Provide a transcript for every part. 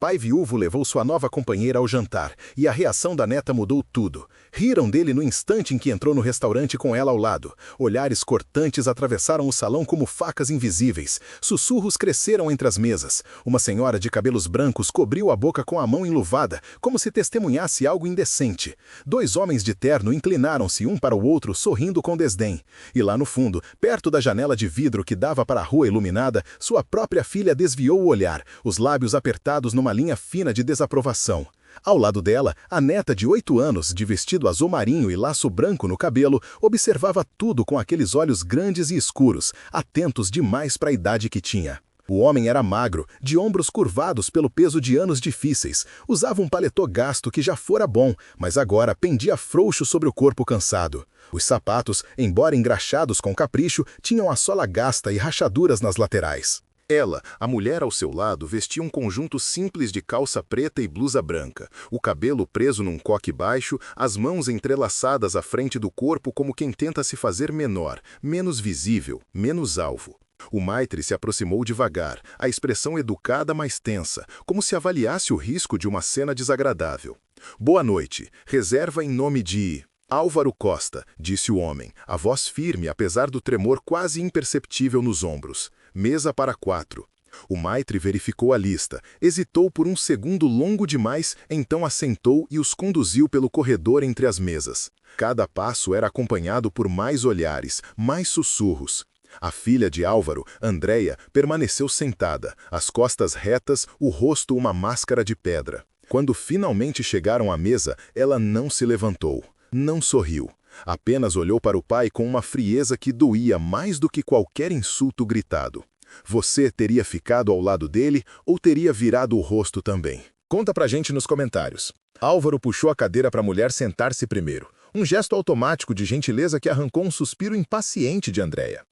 pai viúvo levou sua nova companheira ao jantar, e a reação da neta mudou tudo. Riram dele no instante em que entrou no restaurante com ela ao lado. Olhares cortantes atravessaram o salão como facas invisíveis. Sussurros cresceram entre as mesas. Uma senhora de cabelos brancos cobriu a boca com a mão enluvada, como se testemunhasse algo indecente. Dois homens de terno inclinaram-se um para o outro, sorrindo com desdém. E lá no fundo, perto da janela de vidro que dava para a rua iluminada, sua própria filha desviou o olhar, os lábios apertados numa linha fina de desaprovação. Ao lado dela, a neta de 8 anos, de vestido azul marinho e laço branco no cabelo, observava tudo com aqueles olhos grandes e escuros, atentos demais para a idade que tinha. O homem era magro, de ombros curvados pelo peso de anos difíceis, usava um paletó gasto que já fora bom, mas agora pendia frouxo sobre o corpo cansado. Os sapatos, embora engraxados com capricho, tinham a sola gasta e rachaduras nas laterais. Ela, a mulher ao seu lado, vestia um conjunto simples de calça preta e blusa branca, o cabelo preso num coque baixo, as mãos entrelaçadas à frente do corpo como quem tenta se fazer menor, menos visível, menos alvo. O maitre se aproximou devagar, a expressão educada mas tensa, como se avaliasse o risco de uma cena desagradável. "Boa noite. Reserva em nome de Álvaro Costa", disse o homem, a voz firme apesar do tremor quase imperceptível nos ombros. "Mesa para 4. O maitre verificou a lista, hesitou por um segundo longo demais, então assentou e os conduziu pelo corredor entre as mesas. Cada passo era acompanhado por mais olhares, mais sussurros. A filha de Álvaro, Andréia, permaneceu sentada, as costas retas, o rosto uma máscara de pedra. Quando finalmente chegaram à mesa, ela não se levantou, não sorriu. Apenas olhou para o pai com uma frieza que doía mais do que qualquer insulto gritado. Você teria ficado ao lado dele ou teria virado o rosto também? Conta pra gente nos comentários. Álvaro puxou a cadeira para a mulher sentar-se primeiro. Um gesto automático de gentileza que arrancou um suspiro impaciente de Andréia.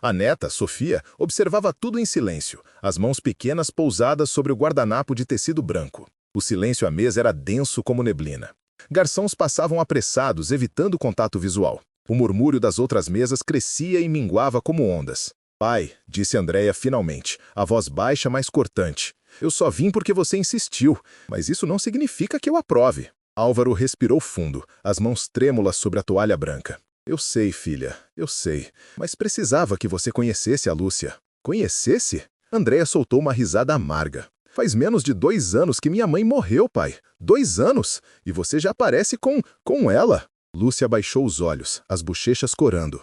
A neta, Sofia, observava tudo em silêncio, as mãos pequenas pousadas sobre o guardanapo de tecido branco. O silêncio à mesa era denso como neblina. Garçons passavam apressados, evitando contato visual. O murmúrio das outras mesas crescia e minguava como ondas. "Pai", disse Andréia finalmente, a voz baixa, mas cortante. "Eu só vim porque você insistiu, mas isso não significa que eu aprove." Álvaro respirou fundo, as mãos trêmulas sobre a toalha branca. "Eu sei, filha, eu sei, mas precisava que você conhecesse a Lúcia." "Conhecesse?" Andréia soltou uma risada amarga. "Faz menos de 2 anos que minha mãe morreu, pai. 2 anos? E você já aparece com ela." Lúcia baixou os olhos, as bochechas corando.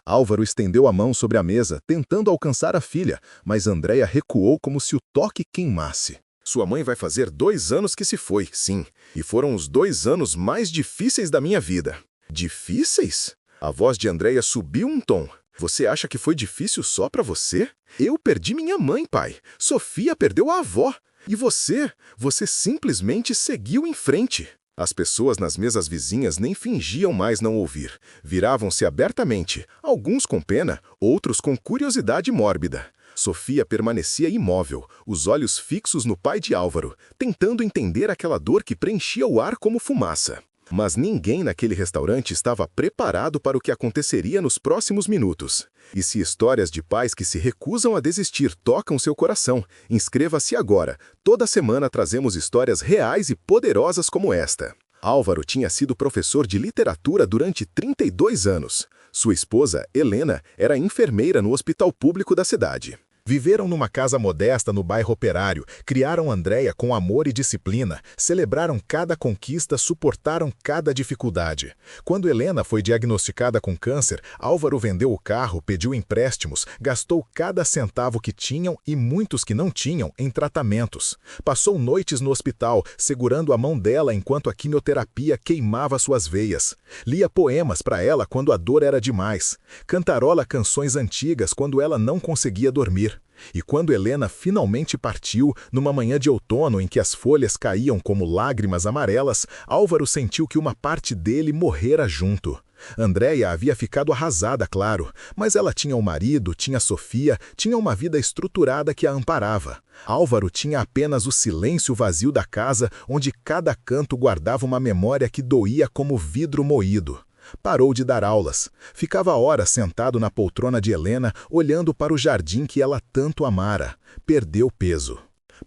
Álvaro estendeu a mão sobre a mesa, tentando alcançar a filha, mas Andréia recuou como se o toque queimasse. "Sua mãe vai fazer 2 anos que se foi, sim, e foram os 2 anos mais difíceis da minha vida." "Difíceis?" A voz de Andréia subiu um tom. "Você acha que foi difícil só pra você? Eu perdi minha mãe, pai. Sofia perdeu a avó. E você simplesmente seguiu em frente." As pessoas nas mesas vizinhas nem fingiam mais não ouvir. Viravam-se abertamente, alguns com pena, outros com curiosidade mórbida. Sofia permanecia imóvel, os olhos fixos no pai de Álvaro, tentando entender aquela dor que preenchia o ar como fumaça. Mas ninguém naquele restaurante estava preparado para o que aconteceria nos próximos minutos. E se histórias de pais que se recusam a desistir tocam seu coração, inscreva-se agora. Toda semana trazemos histórias reais e poderosas como esta. Álvaro tinha sido professor de literatura durante 32 anos. Sua esposa, Helena, era enfermeira no hospital público da cidade. Viveram numa casa modesta no bairro Operário, criaram Andréia com amor e disciplina, celebraram cada conquista, suportaram cada dificuldade. Quando Helena foi diagnosticada com câncer, Álvaro vendeu o carro, pediu empréstimos, gastou cada centavo que tinham e muitos que não tinham em tratamentos. Passou noites no hospital, segurando a mão dela enquanto a quimioterapia queimava suas veias. Lia poemas para ela quando a dor era demais. Cantarola canções antigas quando ela não conseguia dormir. E quando Helena finalmente partiu, numa manhã de outono em que as folhas caíam como lágrimas amarelas, Álvaro sentiu que uma parte dele morrera junto. Andréia havia ficado arrasada, claro, mas ela tinha um marido, tinha Sofia, tinha uma vida estruturada que a amparava. Álvaro tinha apenas o silêncio vazio da casa, onde cada canto guardava uma memória que doía como vidro moído. Parou de dar aulas. Ficava horas sentado na poltrona de Helena, olhando para o jardim que ela tanto amara. Perdeu peso.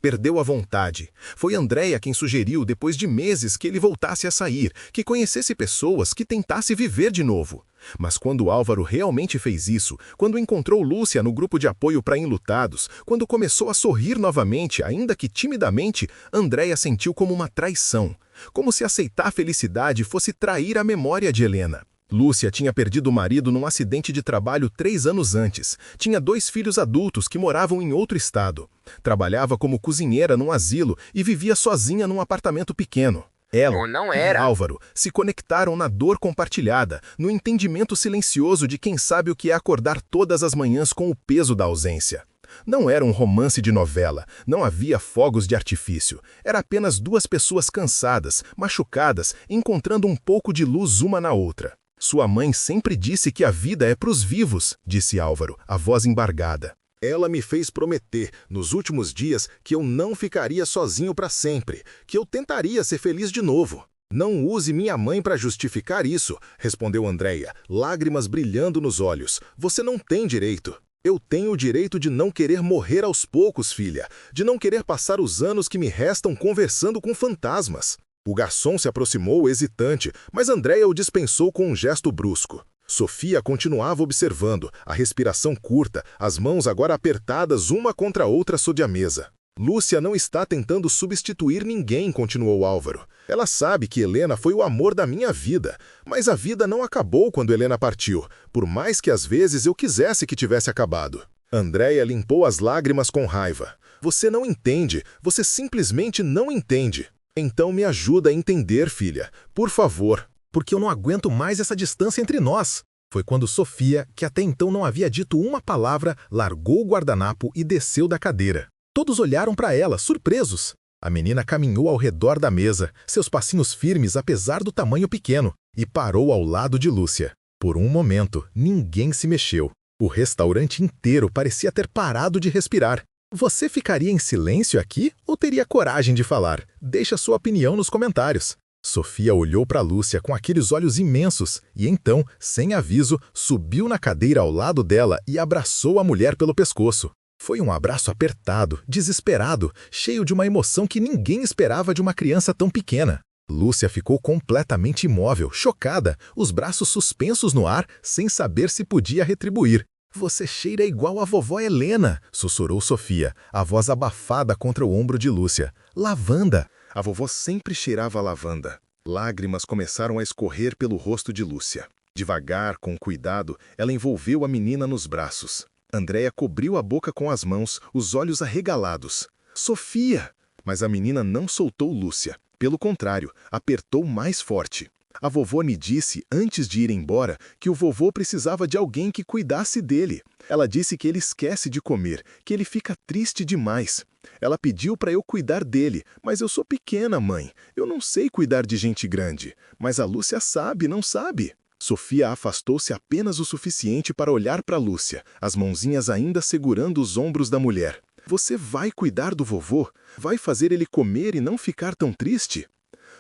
Perdeu a vontade. Foi Andréia quem sugeriu, depois de meses, que ele voltasse a sair, que conhecesse pessoas, que tentasse viver de novo. Mas quando Álvaro realmente fez isso, quando encontrou Lúcia no grupo de apoio para enlutados, quando começou a sorrir novamente, ainda que timidamente, Andréia sentiu como uma traição. Como se aceitar a felicidade fosse trair a memória de Helena. Lúcia tinha perdido o marido num acidente de trabalho 3 anos antes. Tinha 2 filhos adultos que moravam em outro estado. Trabalhava como cozinheira num asilo e vivia sozinha num apartamento pequeno. Ela e Álvaro se conectaram na dor compartilhada, no entendimento silencioso de quem sabe o que é acordar todas as manhãs com o peso da ausência. Não era um romance de novela, não havia fogos de artifício. Era apenas 2 pessoas cansadas, machucadas, encontrando um pouco de luz uma na outra. Sua mãe sempre disse que a vida é pros vivos, disse Álvaro, a voz embargada. Ela me fez prometer, nos últimos dias, que eu não ficaria sozinho para sempre, que eu tentaria ser feliz de novo. Não use minha mãe para justificar isso, respondeu Andréia, lágrimas brilhando nos olhos. Você não tem direito. Eu tenho o direito de não querer morrer aos poucos, filha, de não querer passar os anos que me restam conversando com fantasmas. O garçom se aproximou hesitante, mas Andréia o dispensou com um gesto brusco. Sofia continuava observando, a respiração curta, as mãos agora apertadas uma contra a outra sob a mesa. Lúcia não está tentando substituir ninguém, continuou Álvaro. Ela sabe que Helena foi o amor da minha vida, mas a vida não acabou quando Helena partiu, por mais que às vezes eu quisesse que tivesse acabado. Andréia limpou as lágrimas com raiva. Você não entende, você simplesmente não entende. Então me ajuda a entender, filha, por favor. Porque eu não aguento mais essa distância entre nós. Foi quando Sofia, que até então não havia dito uma palavra, largou o guardanapo e desceu da cadeira. Todos olharam para ela, surpresos. A menina caminhou ao redor da mesa, seus passinhos firmes apesar do tamanho pequeno, e parou ao lado de Lúcia. Por um momento, ninguém se mexeu. O restaurante inteiro parecia ter parado de respirar. Você ficaria em silêncio aqui ou teria coragem de falar? Deixe sua opinião nos comentários. Sofia olhou para Lúcia com aqueles olhos imensos e então, sem aviso, subiu na cadeira ao lado dela e abraçou a mulher pelo pescoço. Foi um abraço apertado, desesperado, cheio de uma emoção que ninguém esperava de uma criança tão pequena. Lúcia ficou completamente imóvel, chocada, os braços suspensos no ar, sem saber se podia retribuir. Você cheira igual a vovó Helena, sussurrou Sofia, a voz abafada contra o ombro de Lúcia. Lavanda. A vovó sempre cheirava a lavanda. Lágrimas começaram a escorrer pelo rosto de Lúcia. Devagar, com cuidado, ela envolveu a menina nos braços. Andréia cobriu a boca com as mãos, os olhos arregalados. Sofia! Mas a menina não soltou Lúcia. Pelo contrário, apertou mais forte. A vovó me disse, antes de ir embora, que o vovô precisava de alguém que cuidasse dele. Ela disse que ele esquece de comer, que ele fica triste demais. Ela pediu para eu cuidar dele, mas eu sou pequena, mãe. Eu não sei cuidar de gente grande. Mas a Lúcia sabe, não sabe? Sofia afastou-se apenas o suficiente para olhar para Lúcia, as mãozinhas ainda segurando os ombros da mulher. Você vai cuidar do vovô? Vai fazer ele comer e não ficar tão triste?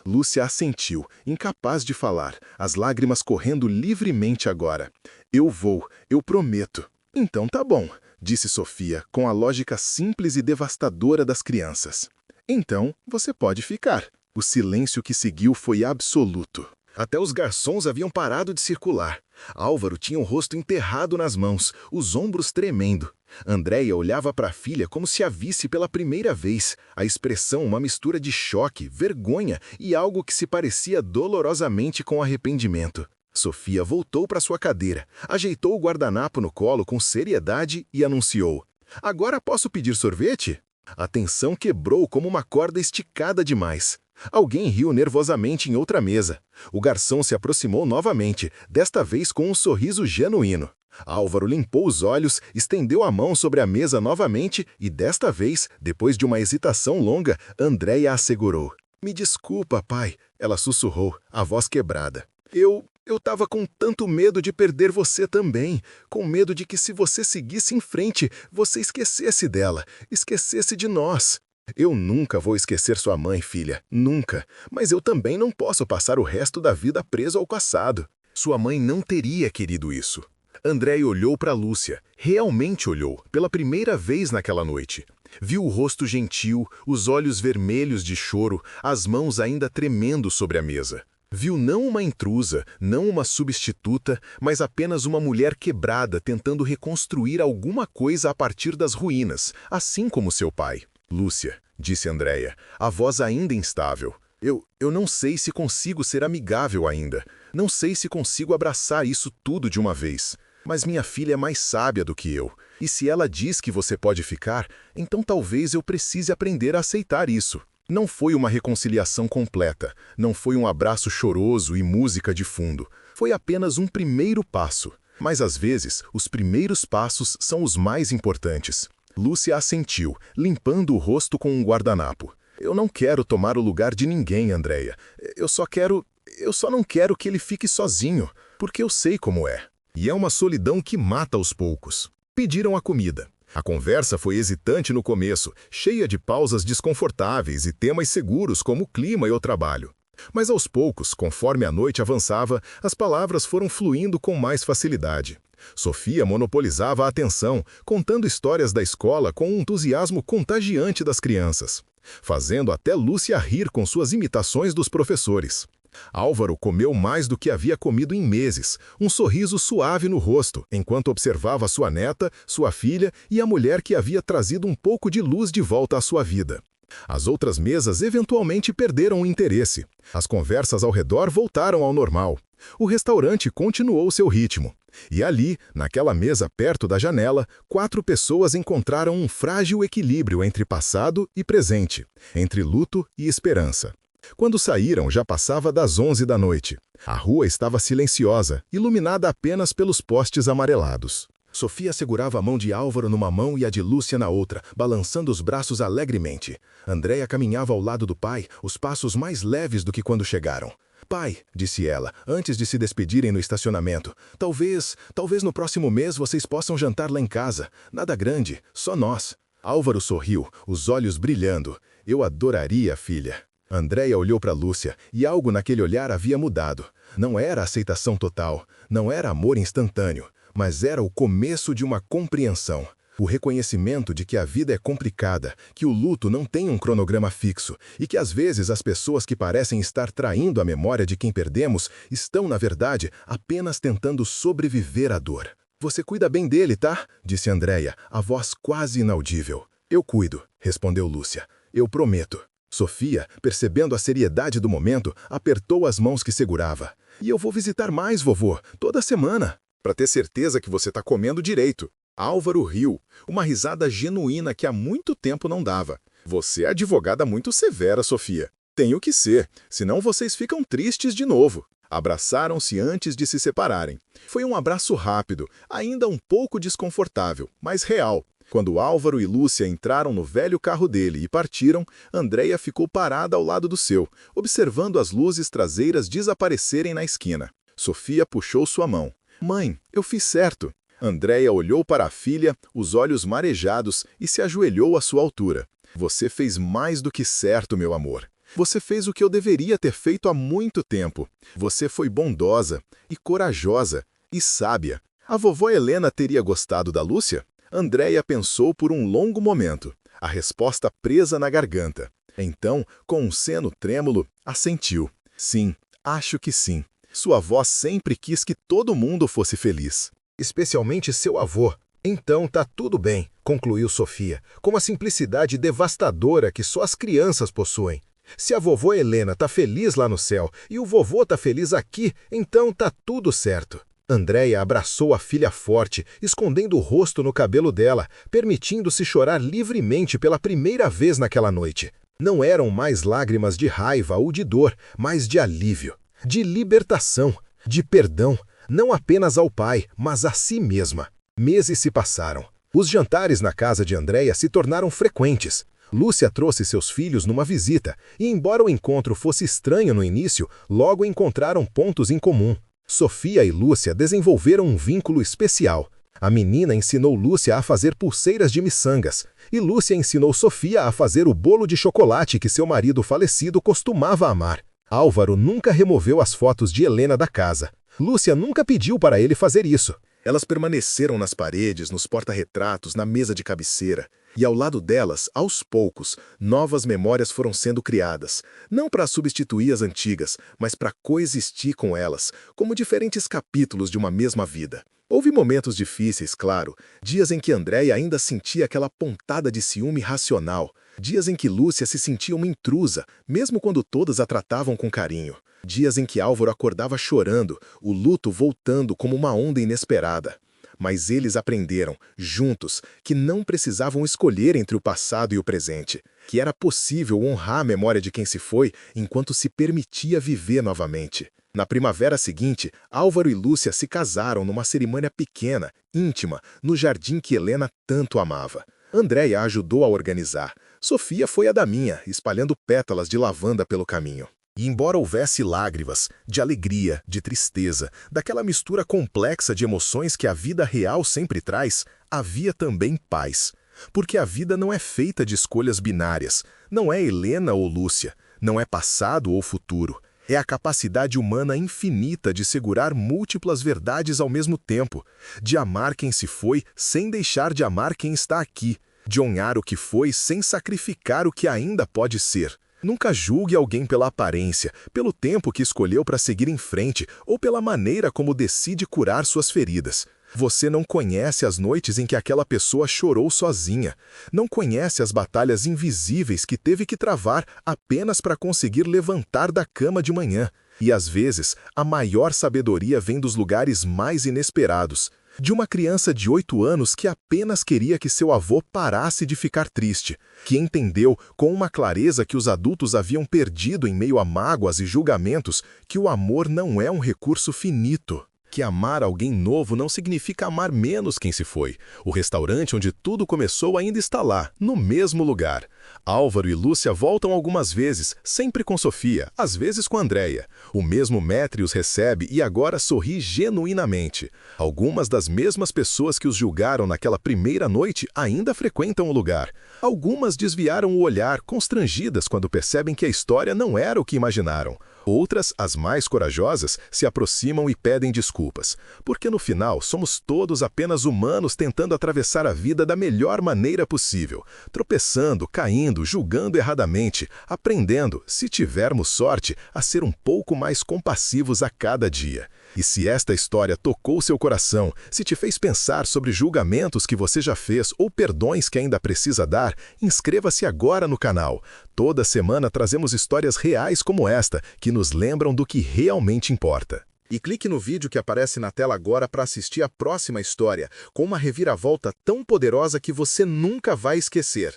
Lúcia assentiu, incapaz de falar, as lágrimas correndo livremente agora. Eu prometo. Então tá bom, disse Sofia, com a lógica simples e devastadora das crianças. Então, você pode ficar. O silêncio que seguiu foi absoluto. Até os garçons haviam parado de circular. Álvaro tinha o rosto enterrado nas mãos, os ombros tremendo. Andréia olhava para a filha como se a visse pela primeira vez, a expressão uma mistura de choque, vergonha e algo que se parecia dolorosamente com arrependimento. Sofia voltou para sua cadeira, ajeitou o guardanapo no colo com seriedade e anunciou: "Agora posso pedir sorvete?" A tensão quebrou como uma corda esticada demais. Alguém riu nervosamente em outra mesa. O garçom se aproximou novamente, desta vez com um sorriso genuíno. Álvaro limpou os olhos, estendeu a mão sobre a mesa novamente e, desta vez, depois de uma hesitação longa, Andréia assegurou. "Me desculpa, pai", ela sussurrou, a voz quebrada. Eu tava com tanto medo de perder você também, com medo de que se você seguisse em frente, você esquecesse dela, esquecesse de nós. Eu nunca vou esquecer sua mãe, filha, nunca. Mas eu também não posso passar o resto da vida preso ao passado. Sua mãe não teria querido isso. Andréia olhou para Lúcia, realmente olhou, pela primeira vez naquela noite. Viu o rosto gentil, os olhos vermelhos de choro, as mãos ainda tremendo sobre a mesa. Viu não uma intrusa, não uma substituta, mas apenas uma mulher quebrada tentando reconstruir alguma coisa a partir das ruínas, assim como seu pai. Lúcia, disse Andréia, a voz ainda instável. Eu não sei se consigo ser amigável ainda. Não sei se consigo abraçar isso tudo de uma vez. Mas minha filha é mais sábia do que eu. E se ela diz que você pode ficar, então talvez eu precise aprender a aceitar isso. Não foi uma reconciliação completa. Não foi um abraço choroso e música de fundo. Foi apenas um primeiro passo. Mas às vezes, os primeiros passos são os mais importantes. Lúcia assentiu, limpando o rosto com um guardanapo. Eu não quero tomar o lugar de ninguém, Andréia. Eu só não quero que ele fique sozinho, porque eu sei como é. E é uma solidão que mata aos poucos. Pediram a comida. A conversa foi hesitante no começo, cheia de pausas desconfortáveis e temas seguros como o clima e o trabalho. Mas aos poucos, conforme a noite avançava, as palavras foram fluindo com mais facilidade. Sofia monopolizava a atenção, contando histórias da escola com um entusiasmo contagiante das crianças, fazendo até Lúcia rir com suas imitações dos professores. Álvaro comeu mais do que havia comido em meses, um sorriso suave no rosto, enquanto observava sua neta, sua filha e a mulher que havia trazido um pouco de luz de volta à sua vida. As outras mesas eventualmente perderam o interesse. As conversas ao redor voltaram ao normal. O restaurante continuou seu ritmo. E ali, naquela mesa perto da janela, 4 pessoas encontraram um frágil equilíbrio entre passado e presente, entre luto e esperança. Quando saíram, já passava das 11 da noite. A rua estava silenciosa, iluminada apenas pelos postes amarelados. Sofia segurava a mão de Álvaro numa mão e a de Lúcia na outra, balançando os braços alegremente. Andréia caminhava ao lado do pai, os passos mais leves do que quando chegaram. Pai, disse ela, antes de se despedirem no estacionamento, talvez no próximo mês vocês possam jantar lá em casa. Nada grande, só nós. Álvaro sorriu, os olhos brilhando. Eu adoraria, filha. Andréia olhou para Lúcia, e algo naquele olhar havia mudado. Não era aceitação total, não era amor instantâneo, mas era o começo de uma compreensão. O reconhecimento de que a vida é complicada, que o luto não tem um cronograma fixo e que às vezes as pessoas que parecem estar traindo a memória de quem perdemos estão, na verdade, apenas tentando sobreviver à dor. Você cuida bem dele, tá? Disse Andréia, a voz quase inaudível. Eu cuido, respondeu Lúcia. Eu prometo. Sofia, percebendo a seriedade do momento, apertou as mãos que segurava. E eu vou visitar mais, vovô, toda semana. Para ter certeza que você está comendo direito. Álvaro riu, uma risada genuína que há muito tempo não dava. Você é advogada muito severa, Sofia. Tenho que ser, senão vocês ficam tristes de novo. Abraçaram-se antes de se separarem. Foi um abraço rápido, ainda um pouco desconfortável, mas real. Quando Álvaro e Lúcia entraram no velho carro dele e partiram, Andréia ficou parada ao lado do seu, observando as luzes traseiras desaparecerem na esquina. Sofia puxou sua mão. Mãe, eu fiz certo. Andréia olhou para a filha, os olhos marejados, e se ajoelhou à sua altura. Você fez mais do que certo, meu amor. Você fez o que eu deveria ter feito há muito tempo. Você foi bondosa, e corajosa, e sábia. A vovó Helena teria gostado da Lúcia? Andréia pensou por um longo momento, a resposta presa na garganta. Então, com um seno trêmulo, assentiu. Sim, acho que sim. Sua avó sempre quis que todo mundo fosse feliz. Especialmente seu avô. Então tá tudo bem, concluiu Sofia, com uma simplicidade devastadora que só as crianças possuem. Se a vovó Helena tá feliz lá no céu e o vovô tá feliz aqui, então tá tudo certo. Andréia abraçou a filha forte, escondendo o rosto no cabelo dela, permitindo-se chorar livremente pela primeira vez naquela noite. Não eram mais lágrimas de raiva ou de dor, mas de alívio, de libertação, de perdão, não apenas ao pai, mas a si mesma. Meses se passaram. Os jantares na casa de Andréia se tornaram frequentes. Lúcia trouxe seus filhos numa visita, e embora o encontro fosse estranho no início, logo encontraram pontos em comum. Sofia e Lúcia desenvolveram um vínculo especial. A menina ensinou Lúcia a fazer pulseiras de miçangas, e Lúcia ensinou Sofia a fazer o bolo de chocolate que seu marido falecido costumava amar. Álvaro nunca removeu as fotos de Helena da casa. Lúcia nunca pediu para ele fazer isso. Elas permaneceram nas paredes, nos porta-retratos, na mesa de cabeceira. E ao lado delas, aos poucos, novas memórias foram sendo criadas, não para substituir as antigas, mas para coexistir com elas, como diferentes capítulos de uma mesma vida. Houve momentos difíceis, claro, dias em que Andréia ainda sentia aquela pontada de ciúme irracional, dias em que Lúcia se sentia uma intrusa, mesmo quando todas a tratavam com carinho, dias em que Álvaro acordava chorando, o luto voltando como uma onda inesperada. Mas eles aprenderam, juntos, que não precisavam escolher entre o passado e o presente, que era possível honrar a memória de quem se foi enquanto se permitia viver novamente. Na primavera seguinte, Álvaro e Lúcia se casaram numa cerimônia pequena, íntima, no jardim que Helena tanto amava. Andréia ajudou a organizar. Sofia foi a daminha, espalhando pétalas de lavanda pelo caminho. E embora houvesse lágrimas, de alegria, de tristeza, daquela mistura complexa de emoções que a vida real sempre traz, havia também paz. Porque a vida não é feita de escolhas binárias, não é Helena ou Lúcia, não é passado ou futuro. É a capacidade humana infinita de segurar múltiplas verdades ao mesmo tempo, de amar quem se foi sem deixar de amar quem está aqui, de honrar o que foi sem sacrificar o que ainda pode ser. Nunca julgue alguém pela aparência, pelo tempo que escolheu para seguir em frente ou pela maneira como decide curar suas feridas. Você não conhece as noites em que aquela pessoa chorou sozinha. Não conhece as batalhas invisíveis que teve que travar apenas para conseguir levantar da cama de manhã. E às vezes, a maior sabedoria vem dos lugares mais inesperados. De uma criança de 8 anos que apenas queria que seu avô parasse de ficar triste, que entendeu com uma clareza que os adultos haviam perdido em meio a mágoas e julgamentos que o amor não é um recurso finito. Que amar alguém novo não significa amar menos quem se foi. O restaurante onde tudo começou ainda está lá, no mesmo lugar. Álvaro e Lúcia voltam algumas vezes, sempre com Sofia, às vezes com Andréia. O mesmo maître os recebe e agora sorri genuinamente. Algumas das mesmas pessoas que os julgaram naquela primeira noite ainda frequentam o lugar. Algumas desviaram o olhar, constrangidas quando percebem que a história não era o que imaginaram. Outras, as mais corajosas, se aproximam e pedem desculpas, porque no final somos todos apenas humanos tentando atravessar a vida da melhor maneira possível, tropeçando, caindo, julgando erradamente, aprendendo, se tivermos sorte, a ser um pouco mais compassivos a cada dia. E se esta história tocou seu coração, se te fez pensar sobre julgamentos que você já fez ou perdões que ainda precisa dar, inscreva-se agora no canal. Toda semana trazemos histórias reais como esta, que nos lembram do que realmente importa. E clique no vídeo que aparece na tela agora para assistir a próxima história, com uma reviravolta tão poderosa que você nunca vai esquecer.